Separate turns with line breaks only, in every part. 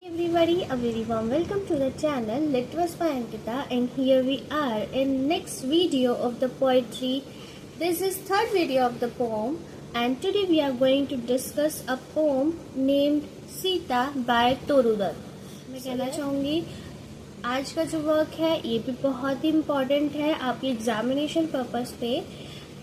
Everybody, a very warm welcome to the channel Litwas by Ankita, and here we are in next video of the poetry. This is third video of the poem, and today we are going to discuss a poem named Sita by Toru Dutt. मैं कहना चाहूँगी आज का जो work है ये भी बहुत ही इम्पोर्टेंट है आपके एग्जामिनेशन पर्पस पे।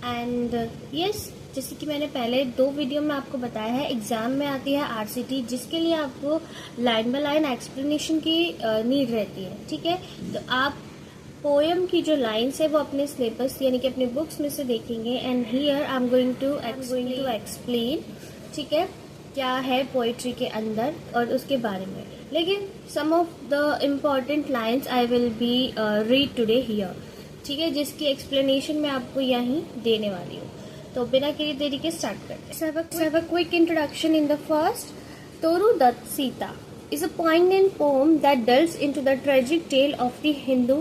एंड यस, जैसे कि मैंने पहले दो वीडियो में आपको बताया है, एग्जाम में आती है आरसीटी, जिसके लिए आपको लाइन बाय लाइन एक्सप्लेनेशन की नीड रहती है। ठीक है, तो आप पोएम की जो लाइन्स है वो अपने सिलेबस यानी कि अपने बुक्स में से देखेंगे। And here I am going to explain, ठीक है, क्या है पोइट्री के अंदर और उसके बारे में। लेकिन some of the important lines I will be read today here, ठीक है, जिसकी एक्सप्लेनेशन मैं आपको यहीं देने वाली हूँ। तो बिना किसी देरी के स्टार्ट करते हैं। Have a quick introduction in the first. Toru Dutt Sita is a poignant poem that delves into the tragic tale of the Hindu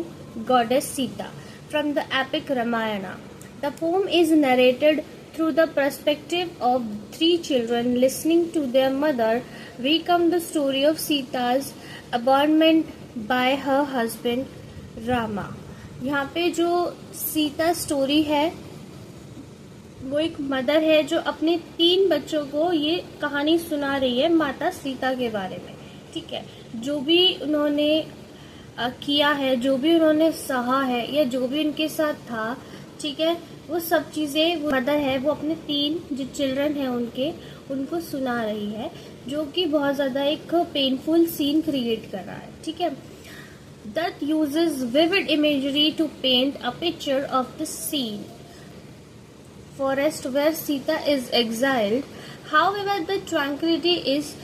goddess Sita from the epic Ramayana. The poem is narrated through the perspective of three children listening to their mother recount the story of Sita's abandonment by her husband Rama. यहाँ पे जो Sita story है वो एक mother है जो अपने 3 बच्चों को ये कहानी सुना रही है माता सीता के बारे में। ठीक है, जो भी उन्होंने किया है, जो भी उन्होंने सहा है या जो भी उनके साथ था, ठीक है, वो सब चीजें वो मदर है वो अपने 3 जो चिल्ड्रन है उनको सुना रही है, जो कि बहुत ज्यादा एक पेनफुल सीन क्रिएट कर रहा है। ठीक है, Dutt uses vivid imagery to paint a picture of the scene forest where Sita is exiled. However, the tranquility is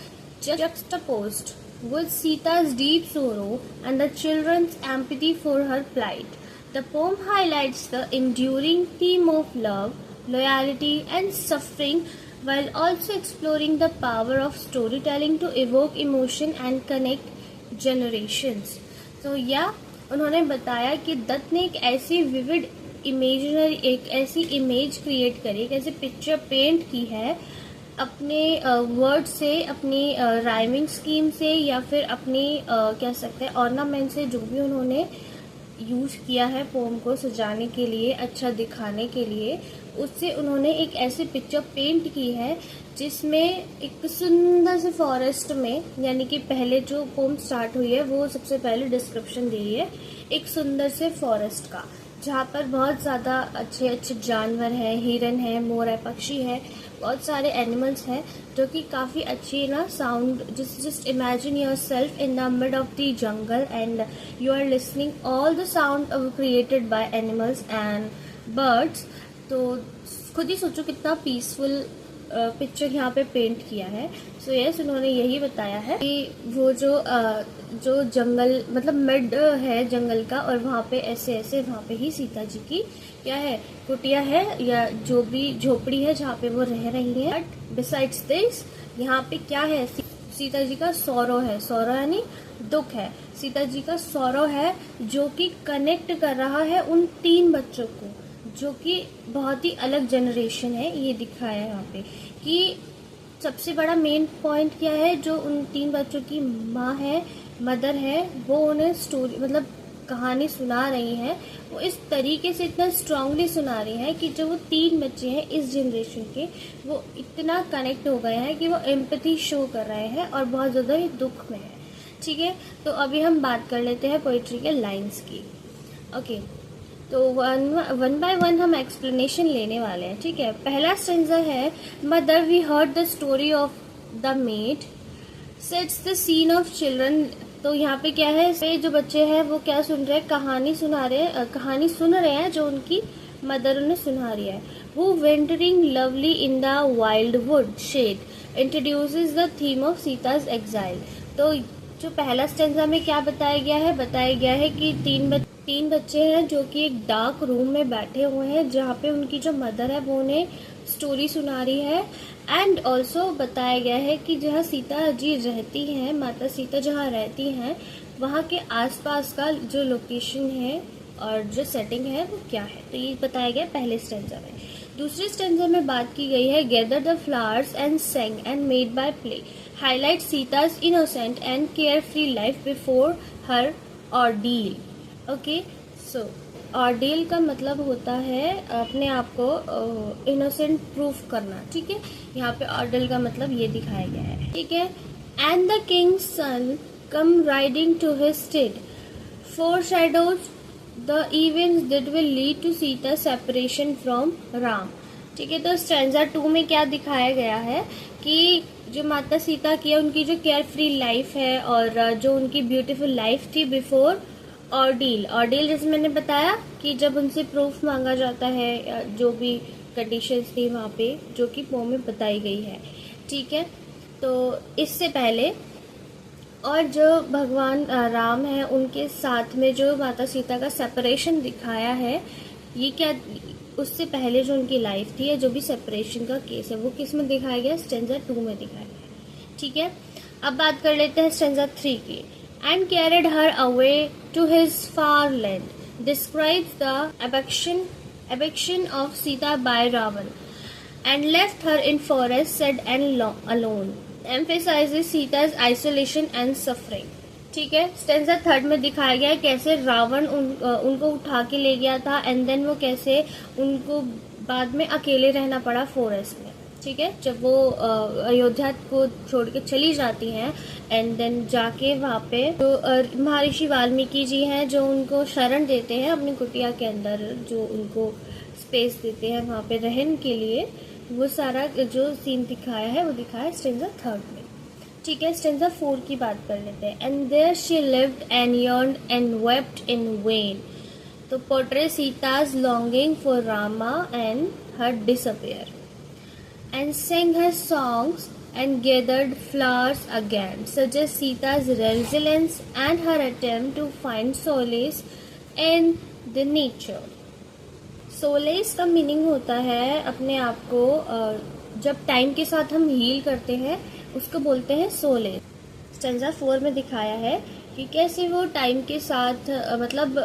juxtaposed with Sita's deep sorrow and the children's empathy for her plight. The poem highlights the enduring theme of love, loyalty, and suffering, while also exploring the power of storytelling to evoke emotion and connect generations. तो उन्होंने बताया कि दत्त ने एक ऐसी vivid imaginary एक ऐसी image create करी, एक ऐसी पिक्चर पेंट की है अपने वर्ड से, अपनी राइमिंग स्कीम से या फिर अपनी कह सकते हैं ऑर्नामेंट से, जो भी उन्होंने यूज किया है पोम को सजाने के लिए, अच्छा दिखाने के लिए, उससे उन्होंने एक ऐसी पिक्चर पेंट की है जिसमें एक सुंदर से फॉरेस्ट में, यानी कि पहले जो पोम स्टार्ट हुई है वो सबसे पहले डिस्क्रिप्शन दी है एक सुंदर से फॉरेस्ट का, जहाँ पर बहुत ज़्यादा अच्छे अच्छे जानवर हैं, हिरन है, मोर है, पक्षी है, बहुत सारे एनिमल्स हैं, जो कि काफ़ी अच्छी ना sound, just imagine yourself in the mid of the jungle and you are listening all the sound created by animals and birds. तो खुद ही सोचो कितना पीसफुल पिक्चर यहाँ पे पेंट किया है। सो यस, उन्होंने यही बताया है कि वो जो जंगल मतलब मिड है जंगल का, और वहाँ पे ऐसे वहाँ पे ही सीता जी की क्या है, कुटिया है या जो भी झोपड़ी है जहाँ पे वो रह रही है। बट बिसाइड्स दिस यहाँ पे क्या है, सीता जी का सौरव है, सौरव यानी दुख है, सीता जी का सौरव है जो कि कनेक्ट कर रहा है उन 3 बच्चों को, जो कि बहुत ही अलग जनरेशन है। ये दिखाया है यहाँ पे कि सबसे बड़ा मेन पॉइंट क्या है, जो उन 3 बच्चों की माँ है, मदर है, वो उन्हें स्टोरी मतलब कहानी सुना रही है, वो इस तरीके से इतना स्ट्रांगली सुना रही है कि जो वो 3 बच्चे हैं इस जनरेशन के, वो इतना कनेक्ट हो गए हैं कि वो एम्पैथी शो कर रहे हैं और बहुत ज़्यादा ही दुख में है। ठीक है, तो अभी हम बात कर लेते हैं पोइट्री के लाइन्स की। ओके, तो वन बाय वन हम एक्सप्लेनेशन लेने वाले हैं। ठीक है, पहला स्टेंजा है, mother we heard the story of the maid sets the scene of children. तो यहाँ पे क्या है, पे जो बच्चे हैं वो क्या सुन रहे हैं, कहानी सुन रहे हैं जो उनकी मदर उन्हें सुना रही है। वो wandering lovely in the wild wood shade introduces the theme of Sita's exile. तो जो पहला स्टेंजा में क्या बताया गया है कि 3 बच्चे हैं जो कि एक डार्क रूम में बैठे हुए हैं, जहाँ पे उनकी जो मदर है वो उन्हें स्टोरी सुना रही है। एंड ऑल्सो बताया गया है कि जहाँ सीता जी रहती हैं, माता सीता जहाँ रहती हैं, वहाँ के आसपास का जो लोकेशन है और जो सेटिंग है वो क्या है। तो ये बताया गया पहले स्टेंजा में। दूसरे स्टेंजा में बात की गई है, gather the flowers and saying and made by play. highlight Sita's innocent and carefree life before her ordeal. Okay, so ऑर्डेल का मतलब होता है अपने आप को इनोसेंट प्रूफ करना, ठीक है। यहाँ पे ऑर्डेल का मतलब ये दिखाया गया है, ठीक है। And the king's son come riding to his steed, foreshadowed the events that will lead to Sita's separation from Ram, ठीक है। तो स्टैंजा 2 में क्या दिखाया गया है कि जो माता सीता की है उनकी जो केयर फ्री लाइफ है और जो उनकी ब्यूटीफुल लाइफ थी बिफोर ऑर्डील। ऑर्डील जैसे मैंने बताया कि जब उनसे प्रूफ मांगा जाता है, जो भी कंडीशंस थी वहाँ पे जो कि पोम में बताई गई है, ठीक है। तो इससे पहले और जो भगवान राम है उनके साथ में जो माता सीता का सेपरेशन दिखाया है, ये क्या उससे पहले जो उनकी लाइफ थी या जो भी सेपरेशन का केस है वो किस में दिखाया गया, स्टेंजा 2 में दिखाया गया, ठीक है। अब बात कर लेते हैं स्टेंजा 3 की। And carried her away to his far land, describes the eviction of Sita by Ravan and left her in forest sad and alone, emphasizes Sita's isolation and suffering, ठीक है। स्टेंजा 3 में दिखाया गया है कैसे रावण उनको उठा के ले गया था एंड देन वो कैसे उनको बाद में अकेले रहना पड़ा फॉरेस्ट में, ठीक है। जब वो अयोध्या को छोड़ के चली जाती हैं एंड देन जाके वहाँ पे जो महर्षि वाल्मीकि जी हैं जो उनको शरण देते हैं अपनी कुटिया के अंदर, जो उनको स्पेस देते हैं वहाँ पे रहने के लिए, वो सारा जो सीन दिखाया है वो दिखाया है स्टेंजा 3 में, ठीक है। स्टेंजा 4 की बात कर लेते हैं। And there she lived and yearned and wept in vain, तो portray Sita's longing for Rama and her disappear, and sang her songs and gathered flowers again, suggests Sita's resilience and her attempt to find solace in the nature. Solace का meaning होता है अपने आप को जब time के साथ हम हील करते हैं उसको बोलते हैं सोलेस। स्टेंजा 4 में दिखाया है कि कैसे वो टाइम के साथ मतलब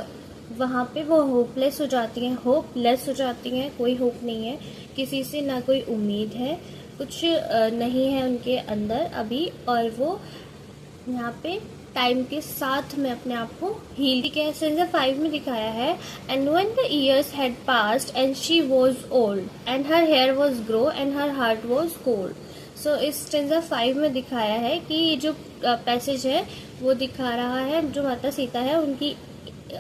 वहाँ पे वो होपलेस हो जाती हैं, होपलेस हो जाती हैं, कोई होप नहीं है किसी से, ना कोई उम्मीद है, कुछ नहीं है उनके अंदर अभी, और वो यहाँ पे टाइम के साथ में अपने आप को हील, ठीक है। स्टेंजा 5 में दिखाया है and when the years had passed and she was old and her hair was grow and her heart was cold. So इस स्टेंजा 5 में दिखाया है कि जो पैसेज है वो दिखा रहा है जो माता सीता है उनकी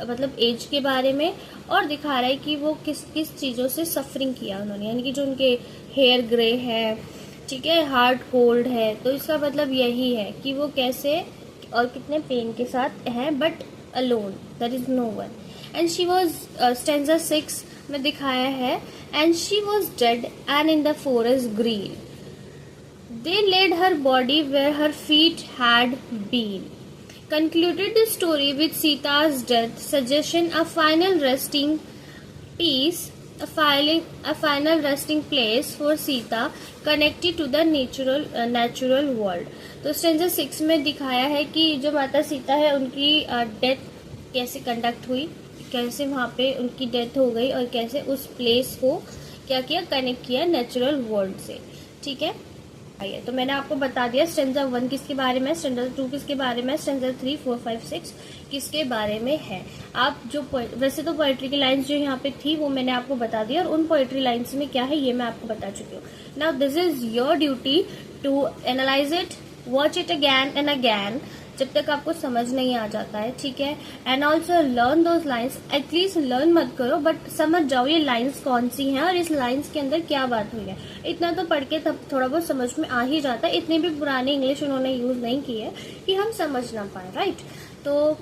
मतलब एज के बारे में, और दिखा रहा है कि वो किस किस चीज़ों से सफरिंग किया उन्होंने, यानी कि जो उनके हेयर ग्रे है, ठीक है, हार्ट कोल्ड है, तो इसका मतलब यही है कि वो कैसे और कितने पेन के साथ हैं, but alone, there is no one. And she was stanza 6 में दिखाया है and she was dead and in the forest green, they laid her body where her feet had been, concluded the story with Sita's death, suggesting a final resting peace, a final resting place for Sita connected to the natural world. तो stanza 6 में दिखाया है कि जो माता सीता है उनकी death कैसे कंडक्ट हुई, कैसे वहाँ पे उनकी डेथ हो गई और कैसे उस प्लेस को क्या किया, कनेक्ट किया नेचुरल वर्ल्ड से, ठीक है। तो मैंने आपको बता दिया स्टेंजा 1 किसके बारे में, स्टेंजा 2 किसके बारे में, स्टेंजा 3, 4, 5, 6 किसके बारे में है। आप जो वैसे तो पोएट्री की लाइंस जो यहाँ पे थी वो मैंने आपको बता दिया, और उन पोएट्री लाइंस में क्या है ये मैं आपको बता चुकी हूँ। Now this is your duty to analyse it, watch it again and again जब तक आपको समझ नहीं आ जाता है, ठीक है। And also learn those lines, at least learn मत करो बट समझ जाओ ये लाइन्स कौन सी हैं और इस लाइन्स के अंदर क्या बात हुई है। इतना तो पढ़ के तब थोड़ा बहुत समझ में आ ही जाता है, इतनी भी पुरानी इंग्लिश उन्होंने यूज नहीं की है कि हम समझ ना पाए, राइट। तो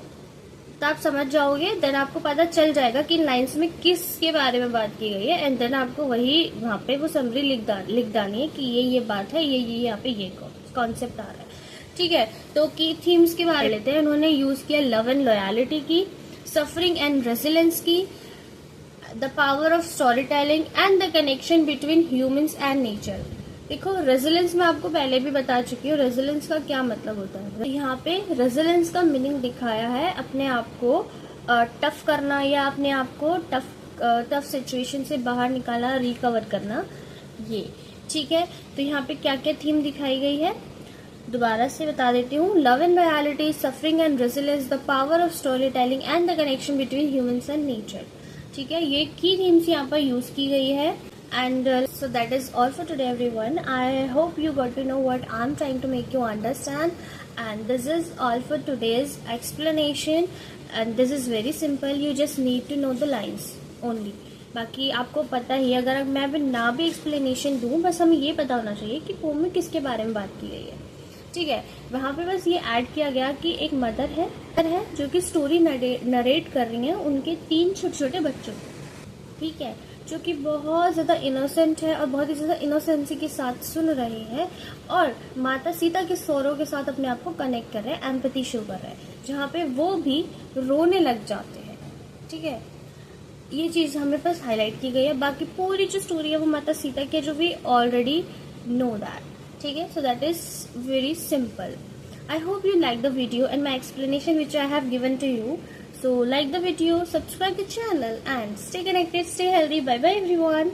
आप समझ जाओगे, देन आपको पता चल जाएगा कि इन लाइन्स में किसके बारे में बात की गई है, एंड देन आपको वही वहाँ पे वो समरी लिख डालनी है कि ये बात है, ये यहाँ पे ये कॉन्सेप्ट आ रहा है, ठीक है। तो की थीम्स के बारे में लेते हैं। उन्होंने यूज किया लव एंड लॉयलिटी की, सफरिंग एंड रेजिलेंस की, the power of story telling and the connection between humans and nature. देखो रेजिलेंस मैं आपको पहले भी बता चुकी हूँ, रेजिलेंस का क्या मतलब होता है। यहाँ पे रेजिलेंस का मीनिंग दिखाया है अपने आप को टफ करना या अपने आप को टफ सिचुएशन से बाहर निकालना, रिकवर करना, ये, ठीक है। तो यहाँ पे क्या क्या थीम दिखाई गई है, दोबारा से बता देती हूँ, love and loyalty, suffering and resilience, the power of story telling and the connection between humans and nature. ठीक है, ये की थीम्स यहाँ पर यूज की गई है। And so that is all for today everyone. I hope you got to know what I'm trying to make you understand, and this is all for today's explanation, and this is very simple. You just need to know the lines only. बाकी आपको पता ही, अगर मैं भी ना भी explanation दूँ, बस हमें ये पता होना चाहिए कि पोम में किसके बारे में बात की गई है। ठीक है, वहाँ पे बस ये ऐड किया गया कि एक मदर है जो कि स्टोरी नरेट कर रही हैं उनके 3 छोटे छोटे बच्चों को। ठीक है, जो कि बहुत ज़्यादा इनोसेंट है और बहुत ही ज़्यादा इनोसेंसी के साथ सुन रहे हैं, और माता सीता के सौरों के साथ अपने आप को कनेक्ट कर रहे हैं, एम्पैथी शो कर रहे हैं, जहाँ पे वो भी रोने लग जाते हैं। ठीक है, ये चीज़ हमें बस हाईलाइट की गई है। बाकी पूरी जो स्टोरी है वो माता सीता की, जो वी ऑलरेडी नो दैट। ठीक है, so that is very simple. I hope you like the video and my explanation which I have given to you. So like the video, subscribe the channel and stay connected, stay healthy. Bye bye everyone.